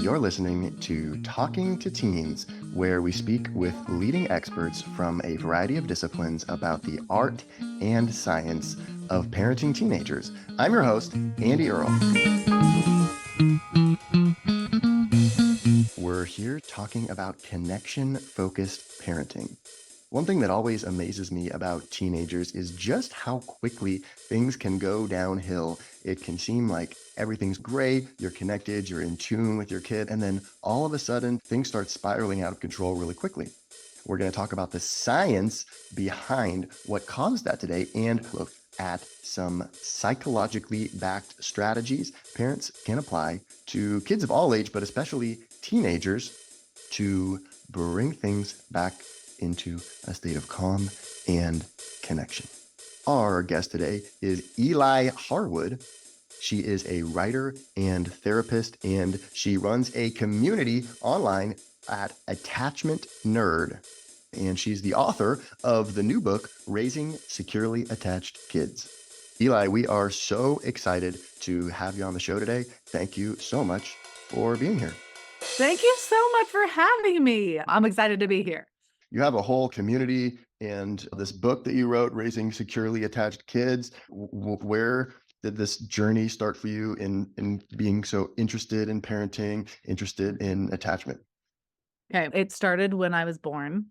You're listening to Talking to Teens, where we speak with leading experts from a variety of disciplines about the art and science of parenting teenagers. I'm your host, Andy Earle. We're here talking about connection-focused parenting. One thing that always amazes me about teenagers is just how quickly things can go downhill. It can seem like everything's great, you're connected, you're in tune with your kid, and then all of a sudden things start spiraling out of control really quickly. We're going to talk about the science behind what caused that today and look at some psychologically backed strategies parents can apply to kids of all age, but especially teenagers, to bring things back into a state of calm and connection. Our guest today is Eli Harwood. She is a writer and therapist, and she runs a community online at Attachment Nerd. And she's the author of the new book, Raising Securely Attached Kids. Eli, we are so excited to have you on the show today. Thank you so much for being here. Thank you so much for having me. I'm excited to be here. You have a whole community and this book that you wrote, Raising Securely Attached Kids. Where did this journey start for you in being so interested in parenting, interested in attachment? Okay, it started when I was born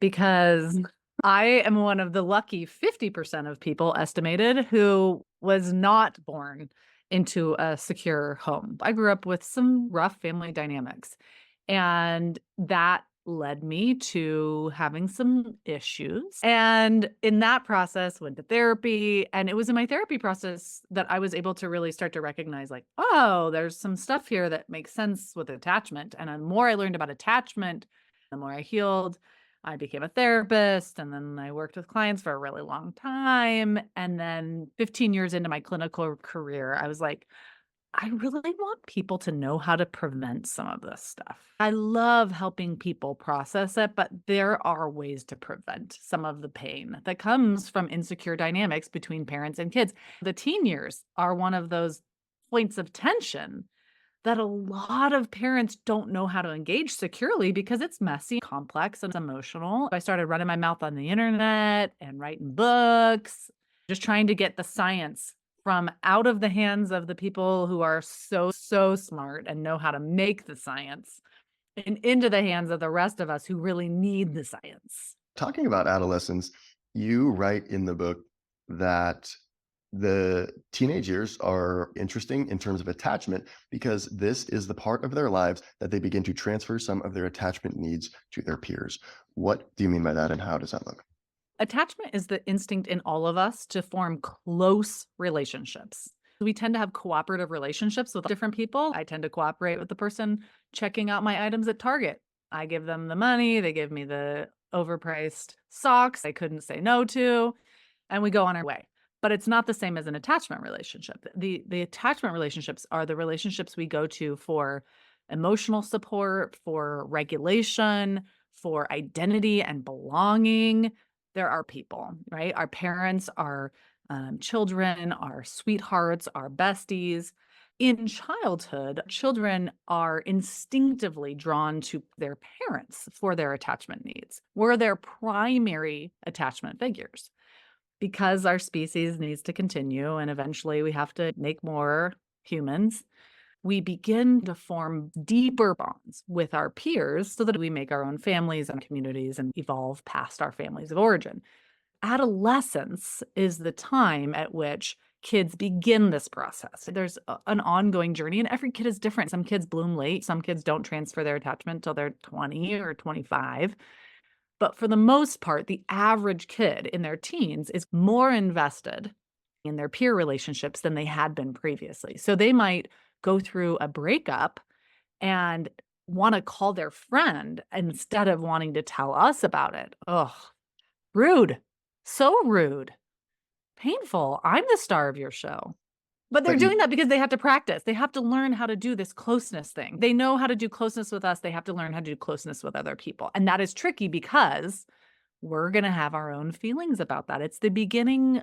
because I am one of the lucky 50% of people estimated who was not born into a secure home. I grew up with some rough family dynamics, and that led me to having some issues. And in that process, went to therapy. And it was in my therapy process that I was able to really start to recognize, like, oh, there's some stuff here that makes sense with attachment. And the more I learned about attachment, the more I healed. I became a therapist, and then I worked with clients for a really long time. And then 15 years into my clinical career, I was like, I really want people to know how to prevent some of this stuff. I love helping people process it, but there are ways to prevent some of the pain that comes from insecure dynamics between parents and kids. The teen years are one of those points of tension that a lot of parents don't know how to engage securely because it's messy, complex, and emotional. I started running my mouth on the internet and writing books, just trying to get the science from out of the hands of the people who are so smart and know how to make the science and into the hands of the rest of us who really need the science. Talking about adolescence, you write in the book that the teenage years are interesting in terms of attachment because this is the part of their lives that they begin to transfer some of their attachment needs to their peers. What do you mean by that, and how does that look? Attachment is the instinct in all of us to form close relationships. We tend to have cooperative relationships with different people. I tend to cooperate with the person checking out my items at Target. I give them the money, they give me the overpriced socks I couldn't say no to, and we go on our way. But it's not the same as an attachment relationship. The attachment relationships are the relationships we go to for emotional support, for regulation, for identity and belonging. There are people, right? Our parents, our children, our sweethearts, our besties. In childhood, children are instinctively drawn to their parents for their attachment needs. We're their primary attachment figures because our species needs to continue and eventually we have to make more humans. We begin to form deeper bonds with our peers so that we make our own families and communities and evolve past our families of origin. Adolescence is the time at which kids begin this process. There's an ongoing journey, and every kid is different. Some kids bloom late, some kids don't transfer their attachment till they're 20 or 25. But for the most part, the average kid in their teens is more invested in their peer relationships than they had been previously. So they might go through a breakup and want to call their friend instead of wanting to tell us about it. Ugh, rude. So rude. Painful. I'm the star of your show. But they're But doing you, that because they have to practice. They have to learn how to do this closeness thing. They know how to do closeness with us. They have to learn how to do closeness with other people. And that is tricky because we're going to have our own feelings about that. It's the beginning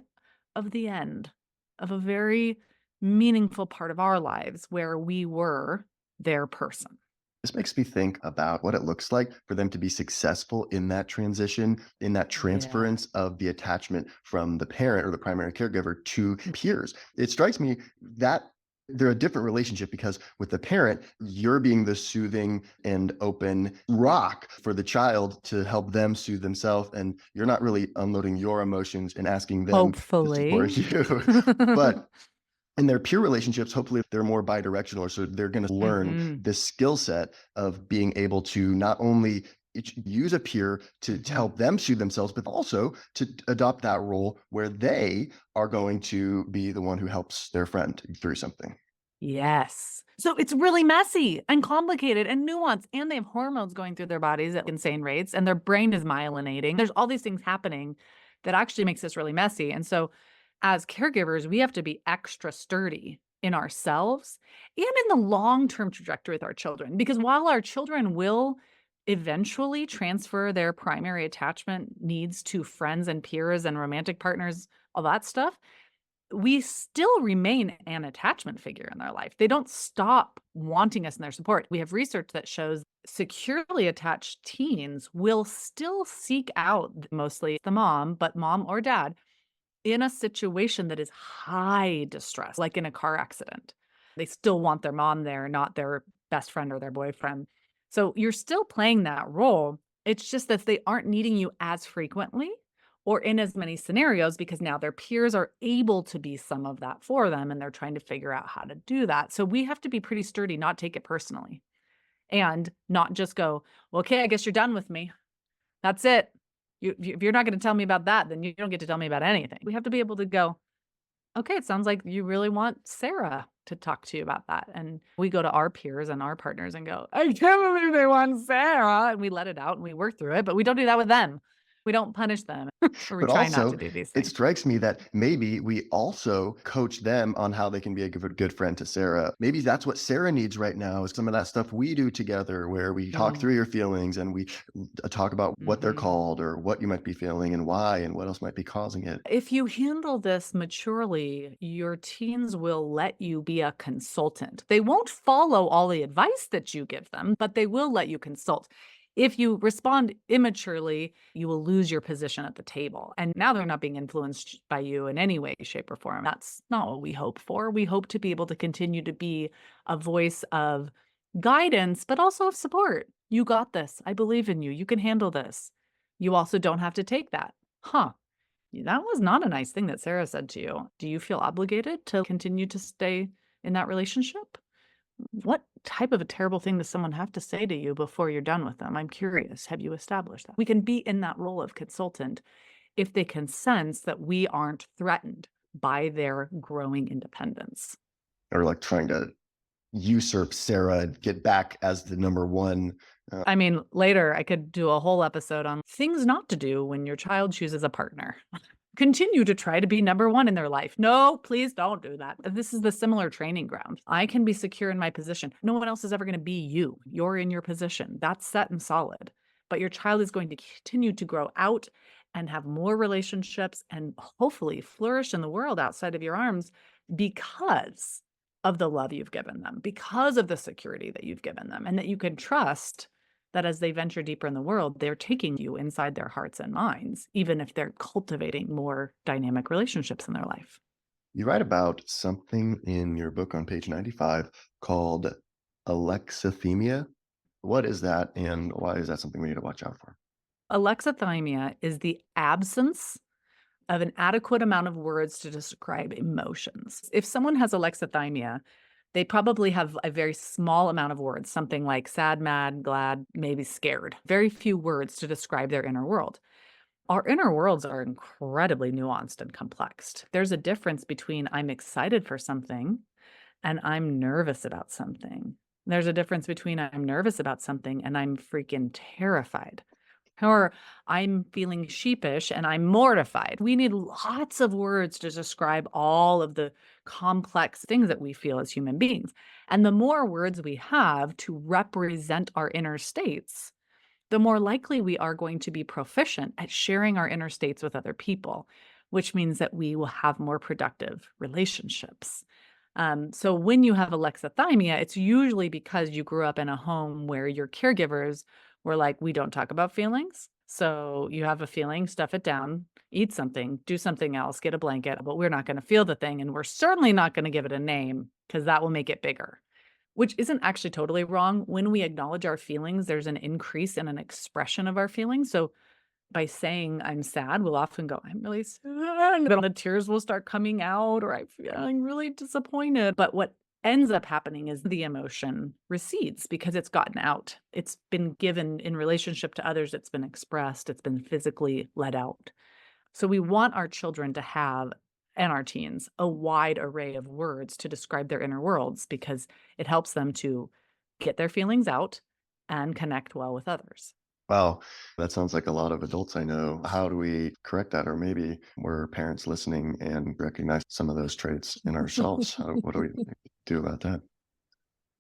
of the end of a very meaningful part of our lives where we were their person. This makes me think about what it looks like for them to be successful in that transition, in that Yeah. transference of the attachment from the parent or the primary caregiver to peers. It strikes me that they're a different relationship because with the parent, you're being the soothing and open rock for the child to help them soothe themselves. And you're not really unloading your emotions and asking them to support Hopefully. you. But in their peer relationships, hopefully they're more bidirectional. So they're going to learn Mhm. this skill set of being able to not only use a peer to Mhm. help them soothe themselves, but also to adopt that role where they are going to be the one who helps their friend through something. Yes. So it's really messy and complicated and nuanced, and they have hormones going through their bodies at insane rates, and their brain is myelinating. There's all these things happening that actually makes this really messy. And so, as caregivers, we have to be extra sturdy in ourselves and in the long term trajectory with our children. Because while our children will eventually transfer their primary attachment needs to friends and peers and romantic partners, all that stuff, we still remain an attachment figure in their life. They don't stop wanting us and their support. We have research that shows securely attached teens will still seek out mostly the mom, but mom or dad in a situation that is high distress, like in a car accident. They still want their mom there, not their best friend or their boyfriend. So you're still playing that role. It's just that they aren't needing you as frequently or in as many scenarios because now their peers are able to be some of that for them and they're trying to figure out how to do that. So we have to be pretty sturdy, not take it personally and not just go, well, okay, I guess you're done with me. That's it. If you're not gonna tell me about that, then you don't get to tell me about anything. We have to be able to go, "Okay, it sounds like you really want Sarah to talk to you about that." And we go to our peers and our partners and go, "I can't believe they want Sarah," and we let it out and we work through it, but we don't do that with them. We don't punish them, or we But try not to also, do these it things. strikes me that maybe we also coach them on how they can be a good friend to Sarah. Maybe that's what Sarah needs right now is some of that stuff we do together where we talk through Oh, your feelings and we talk about what they're mhm. called or what you might be feeling and why and what else might be causing it. If you handle this maturely, your teens will let you be a consultant. They won't follow all the advice that you give them, but they will let you consult. If you respond immaturely, you will lose your position at the table. And now they're not being influenced by you in any way, shape, or form. That's not what we hope for. We hope to be able to continue to be a voice of guidance, but also of support. You got this. I believe in you. You can handle this. You also don't have to take that. Huh. That was not a nice thing that Sarah said to you. Do you feel obligated to continue to stay in that relationship? What type of a terrible thing does someone have to say to you before you're done with them? I'm curious. Have you established that? We can be in that role of consultant if they can sense that we aren't threatened by their growing independence. Or like trying to usurp Sarah and get back as the number one. I mean, later I could do a whole episode on things not to do when your child chooses a partner. Continue to try to be number one in their life. No, please don't do that. This is the similar training ground. I can be secure in my position. No one else is ever going to be you. You're in your position. That's set and solid. But your child is going to continue to grow out and have more relationships and hopefully flourish in the world outside of your arms because of the love you've given them, because of the security that you've given them, and that you can trust that as they venture deeper in the world, they're taking you inside their hearts and minds, even if they're cultivating more dynamic relationships in their life. You write about something in your book on page 95 called alexithymia. What is that and why is that something we need to watch out for? Alexithymia is the absence of an adequate amount of words to describe emotions. If someone has alexithymia, they probably have a very small amount of words, something like sad, mad, glad, maybe scared. Very few words to describe their inner world. Our inner worlds are incredibly nuanced and complex. There's a difference between I'm excited for something and I'm nervous about something. There's a difference between I'm nervous about something and I'm freaking terrified. Or I'm feeling sheepish and I'm mortified. We need lots of words to describe all of the complex things that we feel as human beings. And the more words we have to represent our inner states, the more likely we are going to be proficient at sharing our inner states with other people, which means that we will have more productive relationships. So when you have alexithymia, it's usually because you grew up in a home where your caregivers were like, we don't talk about feelings. So you have a feeling, stuff it down, eat something, do something else, get a blanket, but we're not going to feel the thing. And we're certainly not going to give it a name because that will make it bigger, which isn't actually totally wrong. When we acknowledge our feelings, there's an increase in an expression of our feelings. So by saying I'm sad, we'll often go, I'm really sad. Then the tears will start coming out, or I'm feeling really disappointed. But what ends up happening is the emotion recedes because it's gotten out. It's been given in relationship to others, it's been expressed, it's been physically let out. So we want our children to have, and our teens, a wide array of words to describe their inner worlds because it helps them to get their feelings out and connect well with others. Wow, that sounds like a lot of adults I know. How do we correct that? Or maybe we're parents listening and recognize some of those traits in ourselves. What do we do about that?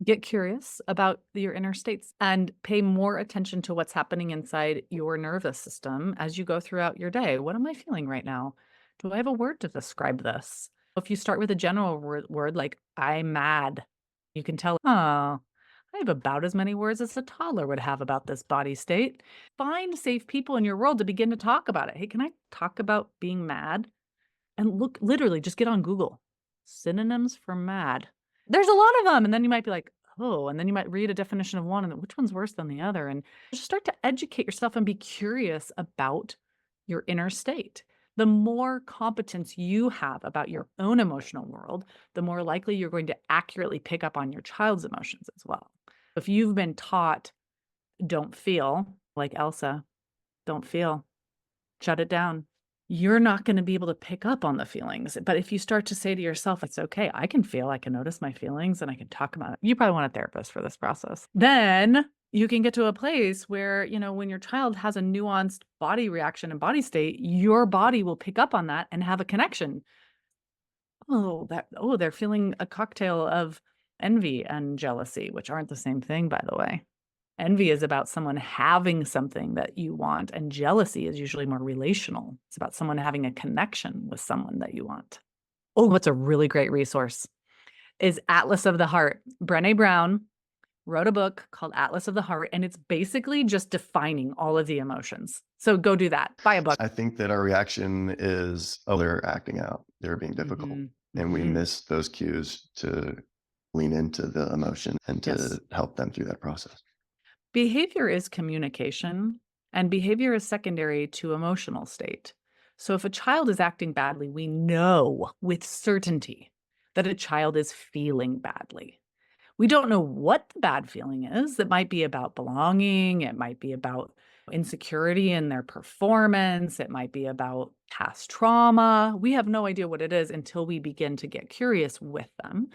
Get curious about your inner states and pay more attention to what's happening inside your nervous system as you go throughout your day. What am I feeling right now? Do I have a word to describe this? If you start with a general word like I'm mad, you can tell, oh, I have about as many words as a toddler would have about this body state. Find safe people in your world to begin to talk about it. Hey, can I talk about being mad? And look, literally, just get on Google. Synonyms for mad. There's a lot of them, and then you might be like, "Oh," and then you might read a definition of one, and then which one's worse than the other, and just start to educate yourself and be curious about your inner state. The more competence you have about your own emotional world, the more likely you're going to accurately pick up on your child's emotions as well. If you've been taught, "Don't feel," like Elsa, "Don't feel. Shut it down." You're not gonna be able to pick up on the feelings, but if you start to say to yourself, "It's okay, I can feel, I can notice my feelings, and I can talk about it." You probably want a therapist for this process. Then you can get to a place where, when your child has a nuanced body reaction and body state, your body will pick up on that and have a connection. They're feeling a cocktail of envy and jealousy, which aren't the same thing, by the way. Envy is about someone having something that you want, and jealousy is usually more relational. It's about someone having a connection with someone that you want. Oh, what's a really great resource is Atlas of the Heart. Brené Brown wrote a book called Atlas of the Heart, and it's basically just defining all of the emotions. So go do that. Buy a book. I think that our reaction is, oh, they're acting out, they're being difficult. Mhm, And we mhm. miss those cues to lean into the emotion and Yes. to help them through that process. Behavior is communication, and behavior is secondary to emotional state. So if a child is acting badly, we know with certainty that a child is feeling badly. We don't know what the bad feeling is. It might be about belonging, it might be about insecurity in their performance, it might be about past trauma. We have no idea what it is until we begin to get curious with them.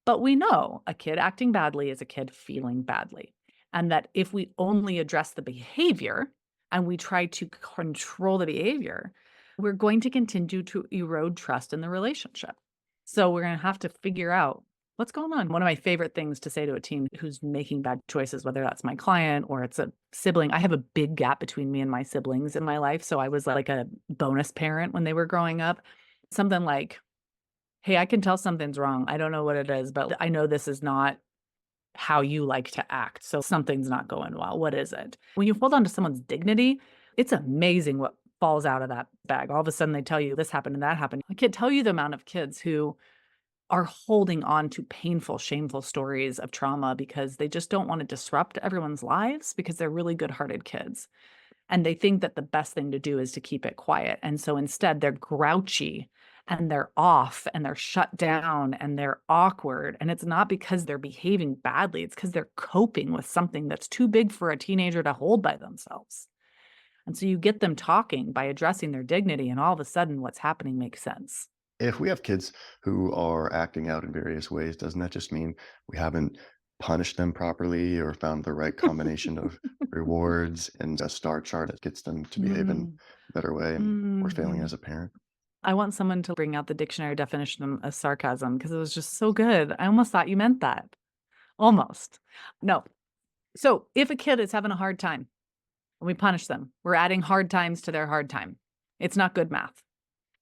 But we know a kid acting badly is a kid feeling badly. And that if we only address the behavior and we try to control the behavior, we're going to continue to erode trust in the relationship. So we're going to have to figure out what's going on. One of my favorite things to say to a teen who's making bad choices, whether that's my client or it's a sibling, I have a big gap between me and my siblings in my life. So I was like a bonus parent when they were growing up. Something like, hey, I can tell something's wrong. I don't know what it is, but I know this is not how you like to act. So something's not going well. What is it? When you hold on to someone's dignity, it's amazing what falls out of that bag. All of a sudden they tell you this happened and that happened. I can't tell you the amount of kids who are holding on to painful, shameful stories of trauma because they just don't want to disrupt everyone's lives because they're really good-hearted kids. And they think that the best thing to do is to keep it quiet. And so instead, they're grouchy and they're off and they're shut down and they're awkward. And it's not because they're behaving badly, it's because they're coping with something that's too big for a teenager to hold by themselves. And so you get them talking by addressing their dignity, and all of a sudden, what's happening makes sense. If we have kids who are acting out in various ways, doesn't that just mean we haven't punished them properly or found the right combination of rewards and a star chart that gets them to behave in Mm, a better way and we're failing mhm. as a parent? I want someone to bring out the dictionary definition of sarcasm because it was just so good. I almost thought you meant that. Almost. No. So if a kid is having a hard time and we punish them, we're adding hard times to their hard time. It's not good math.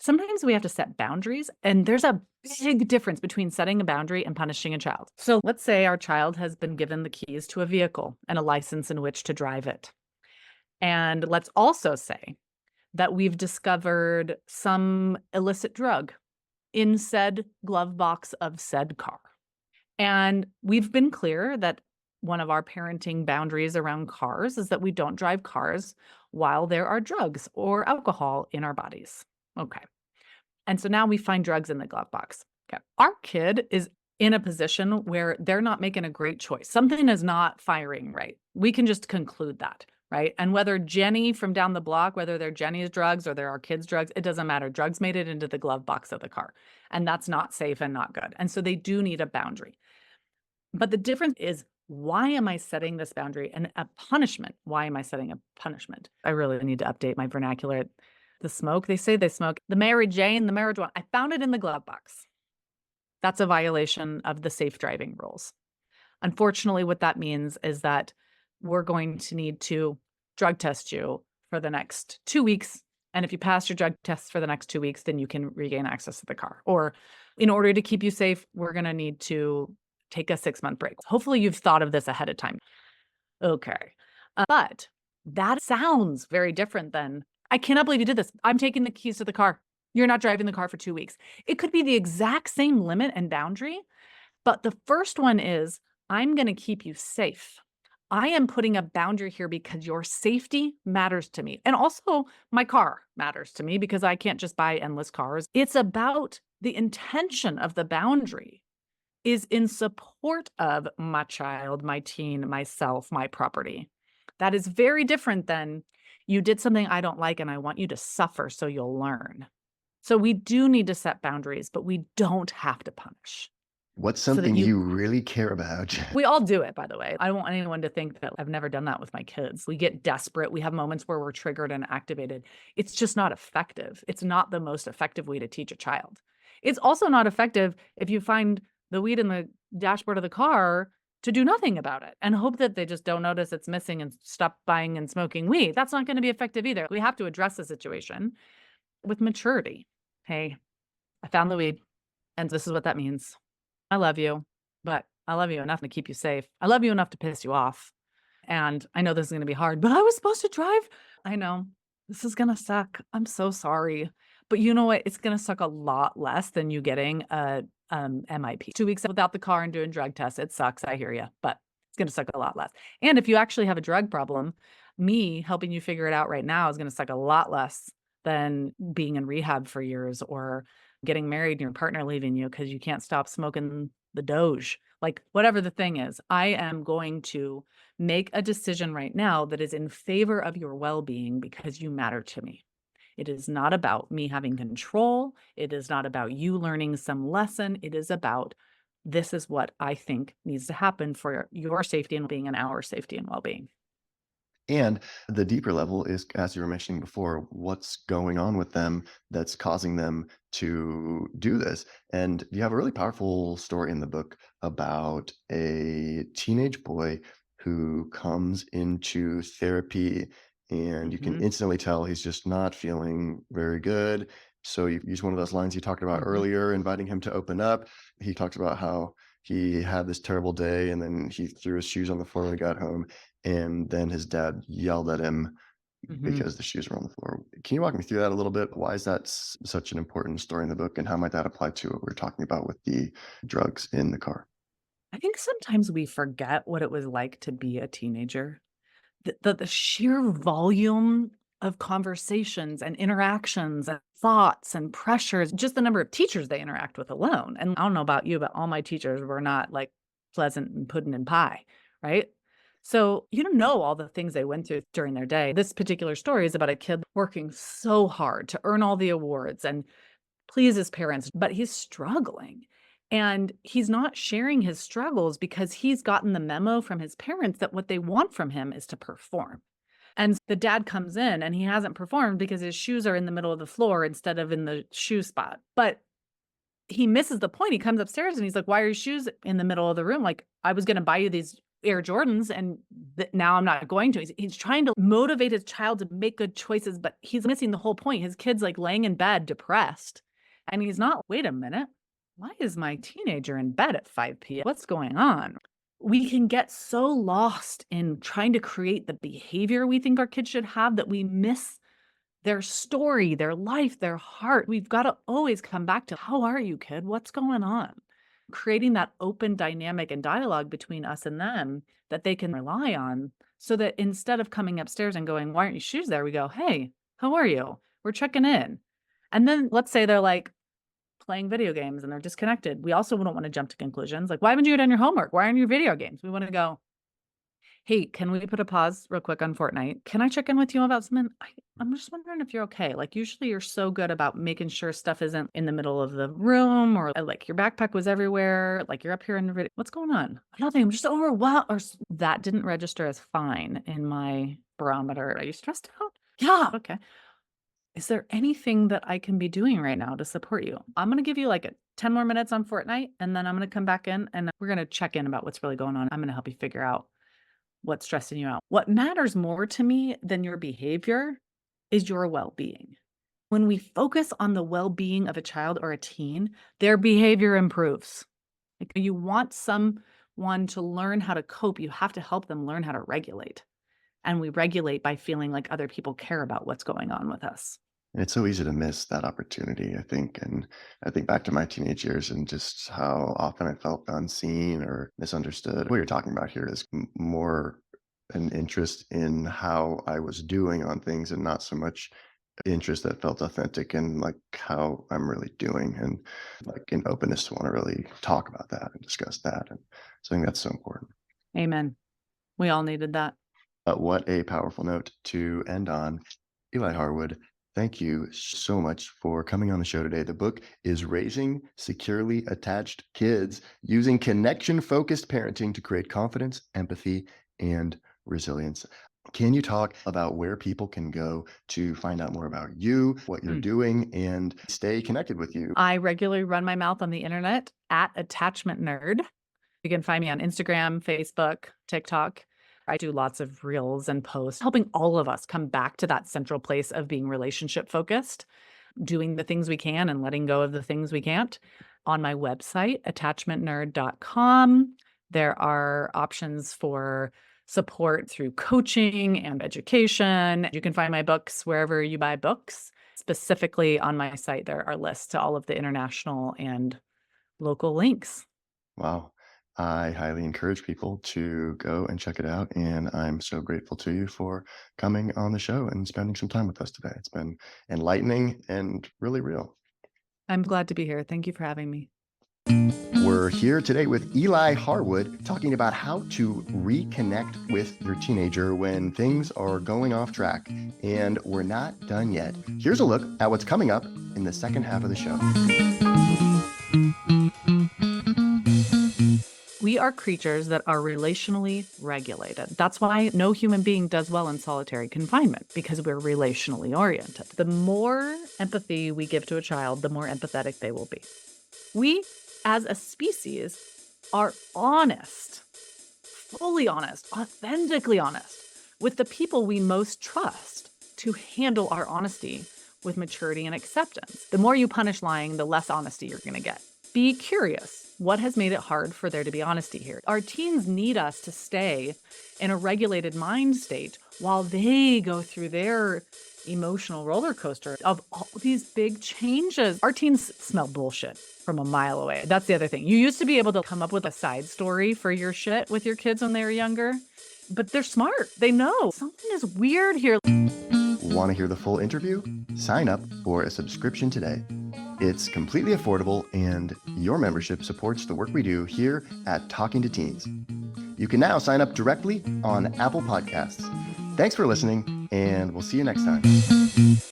Sometimes we have to set boundaries, and there's a big difference between setting a boundary and punishing a child. So let's say our child has been given the keys to a vehicle and a license in which to drive it. And let's also say that we've discovered some illicit drug in said glove box of said car. And we've been clear that one of our parenting boundaries around cars is that we don't drive cars while there are drugs or alcohol in our bodies. Okay. And so now we find drugs in the glove box. Okay. Our kid is in a position where they're not making a great choice. Something is not firing right. We can just conclude that, right? And whether Jenny from down the block, whether they're Jenny's drugs or they're our kids' drugs, it doesn't matter. Drugs made it into the glove box of the car. And that's not safe and not good. And so they do need a boundary. But the difference is, why am I setting this boundary? And a punishment. Why am I setting a punishment? I really need to update my vernacular. The smoke, they say they smoke. The Mary Jane, the marijuana. I found it in the glove box. That's a violation of the safe driving rules. Unfortunately, what that means is that we're going to need to drug test you for the next 2 weeks. And if you pass your drug tests for the next 2 weeks, then you can regain access to the car. Or in order to keep you safe, we're going to need to take a 6-month break. Hopefully, you've thought of this ahead of time. Okay. But that sounds very different than, I cannot believe you did this. I'm taking the keys to the car. You're not driving the car for 2 weeks. It could be the exact same limit and boundary, but the first one is, I'm going to keep you safe. I am putting a boundary here because your safety matters to me. And also, my car matters to me because I can't just buy endless cars. It's about the intention of the boundary is in support of my child, my teen, myself, my property. That is very different than, you did something I don't like and I want you to suffer so you'll learn. So we do need to set boundaries, but we don't have to punish. What's So that something you really care about? we all do it, by the way. I don't want anyone to think that I've never done that with my kids. We get desperate. We have moments where we're triggered and activated. It's just not effective. It's not the most effective way to teach a child. It's also not effective if you find the weed in the dashboard of the car to do nothing about it and hope that they just don't notice it's missing and stop buying and smoking weed. That's not going to be effective either. We have to address the situation with maturity. Hey, I found the weed, and this is what that means. I love you, but I love you enough to keep you safe. I love you enough to piss you off. And I know this is going to be hard, but I was supposed to drive. I know this is going to suck. I'm so sorry. But you know what? It's going to suck a lot less than you getting a MIP. 2 weeks without the car and doing drug tests. It sucks. I hear you, but it's going to suck a lot less. And if you actually have a drug problem, me helping you figure it out right now is going to suck a lot less than being in rehab for years or getting married and your partner leaving you because you can't stop smoking the Doge. Like, whatever the thing is, I am going to make a decision right now that is in favor of your well-being because you matter to me. It is not about me having control. It is not about you learning some lesson. It is about, this is what I think needs to happen for your safety and being and our safety and well-being. And the deeper level is, as you were mentioning before, what's going on with them that's causing them to do this. And you have a really powerful story in the book about a teenage boy who comes into therapy and you can Mhm, instantly tell he's just not feeling very good. So you use one of those lines you talked about mhm, earlier, inviting him to open up. He talks about how he had this terrible day and then he threw his shoes on the floor when he got home, and then his dad yelled at him mhm. because the shoes were on the floor. Can you walk me through that a little bit? Why is that such an important story in the book, and how might that apply to what we're talking about with the drugs in the car? I think sometimes we forget what it was like to be a teenager. The sheer volume of conversations and interactions and thoughts and pressures, just the number of teachers they interact with alone. And I don't know about you, but all my teachers were not like pleasant and pudding and pie, right? So you don't know all the things they went through during their day. This particular story is about a kid working so hard to earn all the awards and please his parents, but he's struggling. And he's not sharing his struggles because he's gotten the memo from his parents that what they want from him is to perform. And the dad comes in and he hasn't performed because his shoes are in the middle of the floor instead of in the shoe spot. But he misses the point. He comes upstairs and he's like, "Why are your shoes in the middle of the room? Like, I was going to buy you these Air Jordans and now I'm not going to. He's trying to motivate his child to make good choices, but he's missing the whole point. His kid's like laying in bed depressed and he's not, wait a minute. Why is my teenager in bed at 5 p.m.? What's going on? We can get so lost in trying to create the behavior we think our kids should have that we miss their story, their life, their heart. We've got to always come back to, how are you, kid? What's going on? Creating that open dynamic and dialogue between us and them that they can rely on, so that instead of coming upstairs and going, "Why aren't your shoes there?" We go, "Hey, how are you? We're checking in." And then let's say they're like playing video games and they're disconnected. We also don't want to jump to conclusions like, "Why haven't you done your homework? Why aren't you video games?" We want to go, "Hey, can we put a pause real quick on Fortnite? Can I check in with you about something? I'm just wondering if you're okay. Like, usually you're so good about making sure stuff isn't in the middle of the room or like your backpack was everywhere. Like you're up here in the video. What's going on? Nothing. I'm just overwhelmed." That didn't register as fine in my barometer. Are you stressed out? Yeah. Okay. Is there anything that I can be doing right now to support you? I'm going to give you like 10 more minutes on Fortnite and then I'm going to come back in and we're going to check in about what's really going on. I'm going to help you figure out what's stressing you out. What matters more to me than your behavior is your well-being. When we focus on the well-being of a child or a teen, their behavior improves. Like, you want someone to learn how to cope, you have to help them learn how to regulate. And we regulate by feeling like other people care about what's going on with us. It's so easy to miss that opportunity, I think. And I think back to my teenage years and just how often I felt unseen or misunderstood. What you're talking about here is more an interest in how I was doing on things and not so much interest that felt authentic and like how I'm really doing and like an openness to want to really talk about that and discuss that. And so I think that's so important. Amen. We all needed that. But what a powerful note to end on. Eli Harwood, thank you so much for coming on the show today. The book is Raising Securely Attached Kids Using Connection Focused Parenting to Create Confidence, Empathy, and Resilience. Can you talk about where people can go to find out more about you, what you're doing, and stay connected with you? I regularly run my mouth on the internet at Attachment Nerd. You can find me on Instagram, Facebook, TikTok. I do lots of reels and posts, helping all of us come back to that central place of being relationship focused, doing the things we can and letting go of the things we can't. On my website, attachmentnerd.com, there are options for support through coaching and education. You can find my books wherever you buy books. Specifically on my site, there are lists to all of the international and local links. Wow. I highly encourage people to go and check it out. And I'm so grateful to you for coming on the show and spending some time with us today. It's been enlightening and really real. I'm glad to be here. Thank you for having me. We're here today with Eli Harwood talking about how to reconnect with your teenager when things are going off track. And we're not done yet. Here's a look at what's coming up in the second half of the show. We are creatures that are relationally regulated. That's why no human being does well in solitary confinement, because we're relationally oriented. The more empathy we give to a child, the more empathetic they will be. We, as a species, are honest, fully honest, authentically honest with the people we most trust to handle our honesty with maturity and acceptance. The more you punish lying, the less honesty you're going to get. Be curious. What has made it hard for there to be honesty here? Our teens need us to stay in a regulated mind state while they go through their emotional roller coaster of all these big changes. Our teens smell bullshit from a mile away. That's the other thing. You used to be able to come up with a side story for your shit with your kids when they were younger, but they're smart. They know something is weird here. Want to hear the full interview? Sign up for a subscription today. It's completely affordable, and your membership supports the work we do here at Talking to Teens. You can now sign up directly on Apple Podcasts. Thanks for listening, and we'll see you next time.